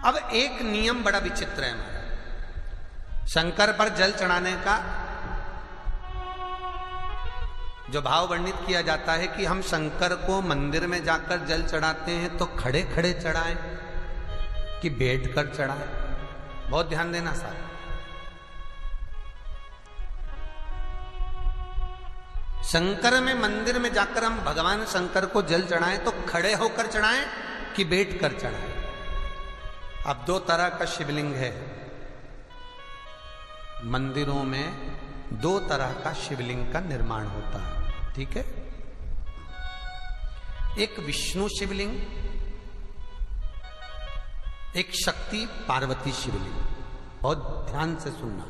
अब एक नियम बड़ा विचित्र है हमारा शंकर पर जल चढ़ाने का। जो भाव वर्णित किया जाता है कि हम शंकर को मंदिर में जाकर जल चढ़ाते हैं तो खड़े खड़े चढ़ाएं कि बैठकर चढ़ाएं। बहुत ध्यान देना साहब। शंकर में मंदिर में जाकर हम भगवान शंकर को जल चढ़ाएं तो खड़े होकर चढ़ाएं कि बैठकर चढ़ाएं। अब दो तरह का शिवलिंग है मंदिरों में, दो तरह का शिवलिंग का निर्माण होता है, ठीक है। एक विष्णु शिवलिंग, एक शक्ति पार्वती शिवलिंग। बहुत ध्यान से सुनना।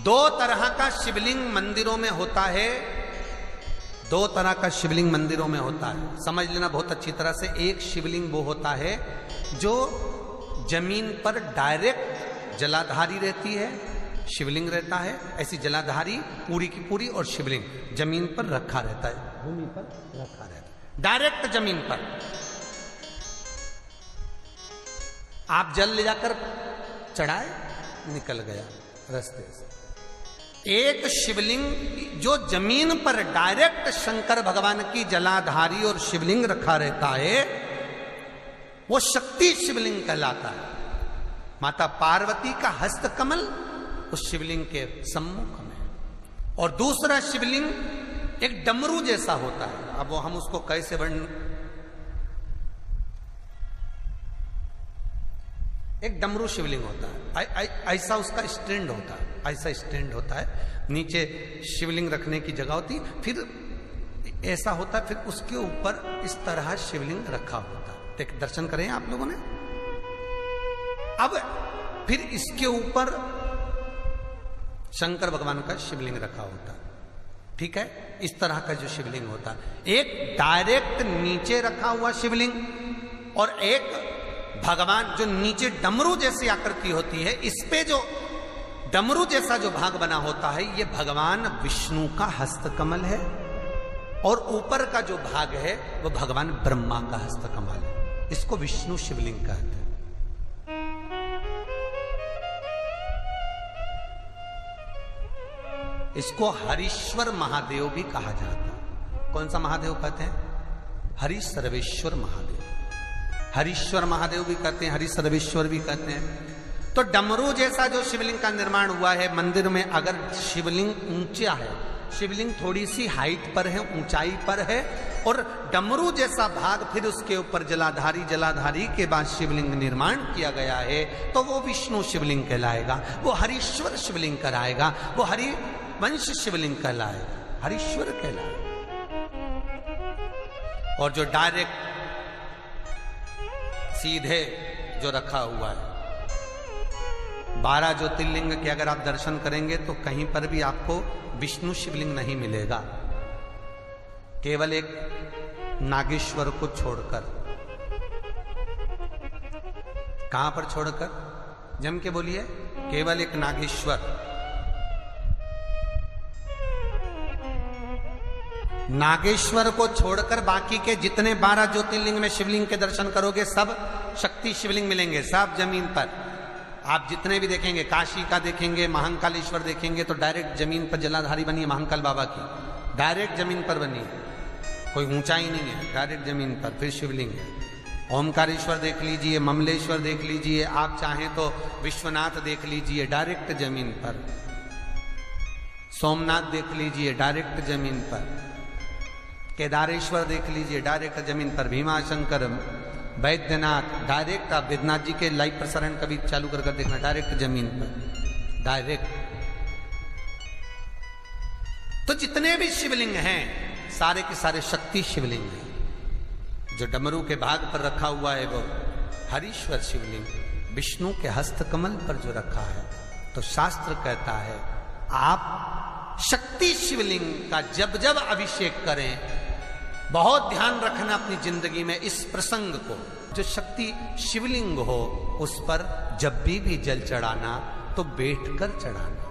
दो तरह का शिवलिंग मंदिरों में होता है, दो तरह का शिवलिंग मंदिरों में होता है, समझ लेना बहुत अच्छी तरह से। एक शिवलिंग वो होता है जो जमीन पर डायरेक्ट जलाधारी रहती है, शिवलिंग रहता है, ऐसी जलाधारी पूरी की पूरी, और शिवलिंग जमीन पर रखा रहता है, भूमि पर रखा रहता है, डायरेक्ट जमीन पर। आप जल ले जाकर चढ़ाए, निकल गया रास्ते से। एक शिवलिंग जो जमीन पर डायरेक्ट शंकर भगवान की जलाधारी और शिवलिंग रखा रहता है वो शक्ति शिवलिंग कहलाता है। माता पार्वती का हस्त कमल उस शिवलिंग के सम्मुख में। और दूसरा शिवलिंग एक डमरू जैसा होता है। अब वो हम उसको कैसे वर्णन, एक डमरू शिवलिंग होता है, ऐसा उसका स्टैंड होता है, ऐसा स्टैंड होता है, नीचे शिवलिंग रखने की जगह होती, फिर ऐसा होता है, फिर उसके ऊपर इस तरह शिवलिंग रखा होता है। एक दर्शन करें आप लोगों ने। अब फिर इसके ऊपर शंकर भगवान का शिवलिंग रखा होता है, ठीक है। इस तरह का जो शिवलिंग होता है, एक डायरेक्ट नीचे रखा हुआ शिवलिंग और एक भगवान जो नीचे डमरू जैसी आकृति होती है, इस पे जो डमरू जैसा जो भाग बना होता है ये भगवान विष्णु का हस्तकमल है, और ऊपर का जो भाग है वो भगवान ब्रह्मा का हस्तकमल है। इसको विष्णु शिवलिंग कहते हैं। इसको हरीश्वर महादेव भी कहा जाता है। कौन सा महादेव कहते हैं? हरि सर्वेश्वर महादेव। हरीश्वर महादेव भी कहते हैं, हरि सर्वेश्वर भी कहते हैं। तो डमरू जैसा जो शिवलिंग का निर्माण हुआ है मंदिर में, अगर शिवलिंग ऊंचा है, शिवलिंग थोड़ी सी हाइट पर है, ऊंचाई पर है, और डमरू जैसा भाग फिर उसके ऊपर जलाधारी के बाद शिवलिंग निर्माण किया गया है, तो वो विष्णु शिवलिंग कहलाएगा, वो हरीश्वर शिवलिंग कहलाएगा, वो हरिवंश शिवलिंग कहलाएगा, हरीश्वर कहलाएगा। और जो डायरेक्ट सीधे जो रखा हुआ है, 12 ज्योतिर्लिंग के अगर आप दर्शन करेंगे तो कहीं पर भी आपको विष्णु शिवलिंग नहीं मिलेगा, केवल एक नागेश्वर को छोड़कर। कहां पर छोड़कर? जम के बोलिए। केवल एक नागेश्वर। नागेश्वर को छोड़कर बाकी के जितने 12 ज्योतिर्लिंग में शिवलिंग के दर्शन करोगे सब शक्ति शिवलिंग मिलेंगे, सब जमीन पर। आप जितने भी देखेंगे, काशी का देखेंगे, महाकालेश्वर देखेंगे, तो डायरेक्ट जमीन पर जलाधारी बनी है महाकाल बाबा की, डायरेक्ट जमीन पर बनी है, कोई ऊंचाई नहीं है, डायरेक्ट जमीन पर फिर शिवलिंग है। ओमकारेश्वर देख लीजिए, ममलेश्वर देख लीजिए, आप चाहें तो विश्वनाथ देख लीजिए, डायरेक्ट जमीन पर। सोमनाथ देख लीजिए, डायरेक्ट जमीन पर। केदारेश्वर देख लीजिए, डायरेक्ट जमीन पर। भीमाशंकर, वैद्यनाथ, डायरेक्ट। आप वैद्यनाथ जी के लाइव प्रसारण कभी चालू कर देखना, डायरेक्ट जमीन पर, डायरेक्ट। तो जितने भी शिवलिंग हैं सारे के सारे शक्ति शिवलिंग हैं। जो डमरू के भाग पर रखा हुआ है वो हरीश्वर शिवलिंग, विष्णु के हस्तकमल पर जो रखा है, तो शास्त्र कहता है आप शक्ति शिवलिंग का जब जब अभिषेक करें, बहुत ध्यान रखना अपनी जिंदगी में इस प्रसंग को, जो शक्ति शिवलिंग हो उस पर जब भी जल चढ़ाना तो बैठकर चढ़ाना,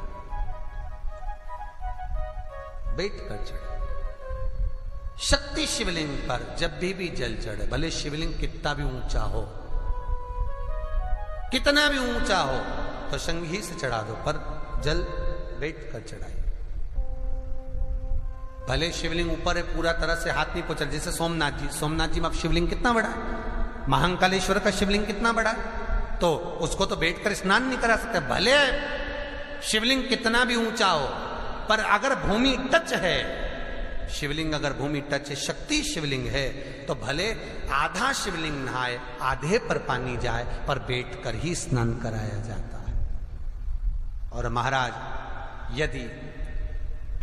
बैठकर चढ़ाना। शक्ति शिवलिंग पर जब भी जल चढ़े, भले शिवलिंग कितना भी ऊंचा हो, कितना भी ऊंचा हो, तो संघी से चढ़ा दो, पर जल बैठ कर चढ़ाइए। भले शिवलिंग ऊपर है, पूरा तरह से हाथ नहीं पहुंचा, जैसे सोमनाथ जी में अब शिवलिंग कितना बड़ा है, महाकालेश्वर का शिवलिंग कितना बड़ा है, तो उसको तो बैठकर स्नान नहीं करा सकते। भले शिवलिंग कितना भी ऊंचा हो, पर अगर भूमि टच है, शिवलिंग अगर भूमि टच है, शक्ति शिवलिंग है, तो भले आधा शिवलिंग नहाए, आधे पर पानी जाए, पर बैठकर ही स्नान कराया जाता है। और महाराज यदि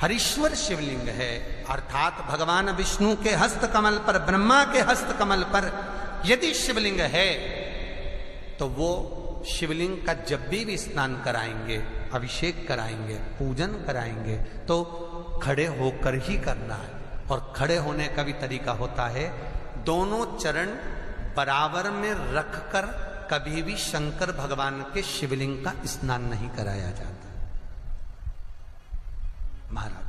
हरीश्वर शिवलिंग है, अर्थात भगवान विष्णु के हस्त कमल पर, ब्रह्मा के हस्त कमल पर यदि शिवलिंग है, तो वो शिवलिंग का जब भी स्नान कराएंगे, अभिषेक कराएंगे, पूजन कराएंगे, तो खड़े होकर ही करना है। और खड़े होने का भी तरीका होता है, दोनों चरण बराबर में रखकर कभी भी शंकर भगवान के शिवलिंग का स्नान नहीं कराया जाता। महाराज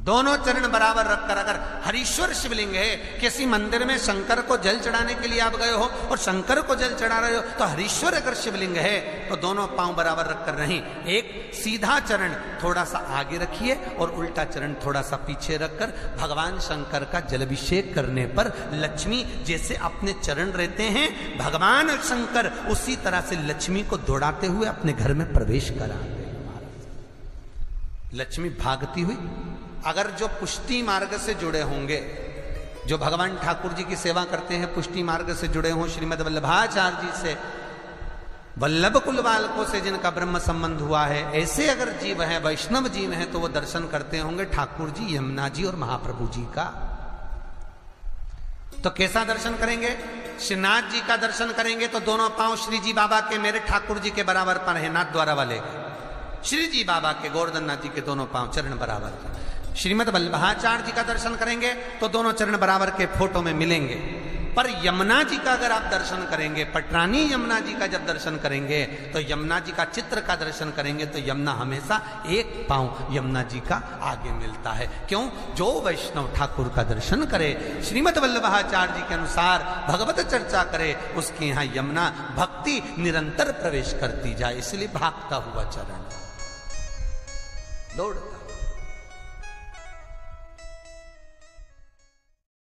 दोनों चरण बराबर रखकर, अगर हरीश्वर शिवलिंग है, किसी मंदिर में शंकर को जल चढ़ाने के लिए आप गए हो और शंकर को जल चढ़ा रहे हो, तो हरीश्वर अगर शिवलिंग है तो दोनों पांव बराबर रखकर नहीं, एक सीधा चरण थोड़ा सा आगे रखिए और उल्टा चरण थोड़ा सा पीछे रखकर भगवान शंकर का जलाभिषेक करने पर लक्ष्मी जैसे अपने चरण रहते हैं, भगवान शंकर उसी तरह से लक्ष्मी को दौड़ाते हुए अपने घर में प्रवेश कराते हैं। लक्ष्मी भागती हुई, अगर जो पुष्टि मार्ग से जुड़े होंगे, जो भगवान ठाकुर जी की सेवा करते हैं, पुष्टि मार्ग से जुड़े हों, श्रीमद वल्लभाचार्य जी से, वल्लभ कुल बालकों से जिनका ब्रह्म संबंध हुआ है, ऐसे अगर जीव हैं, वैष्णव जीव हैं, तो वो दर्शन करते होंगे ठाकुर जी, यमुना जी और महाप्रभु जी का। तो कैसा दर्शन करेंगे? श्रीनाथ जी का दर्शन करेंगे तो दोनों पांव श्री जी बाबा के, मेरे ठाकुर जी के बराबर पर है, नाथ द्वारा वाले श्री जी बाबा के, गोवर्धन नाथ जी के दोनों पांव चरण बराबर। श्रीमद वल्लभाचार्य जी का दर्शन करेंगे तो दोनों चरण बराबर के फोटो में मिलेंगे। पर यमुना जी का अगर आप दर्शन करेंगे, पटरानी यमुना जी का जब दर्शन करेंगे, तो यमुना जी का चित्र का दर्शन करेंगे, तो यमुना हमेशा एक पांव यमुना जी का आगे मिलता है। क्यों? जो वैष्णव ठाकुर का दर्शन करे, श्रीमद वल्लभाचार्य जी के अनुसार भगवत चर्चा करे, उसके यहाँ यमुना भक्ति निरंतर प्रवेश करती जाए, इसलिए भागता हुआ चरण दौड़ता।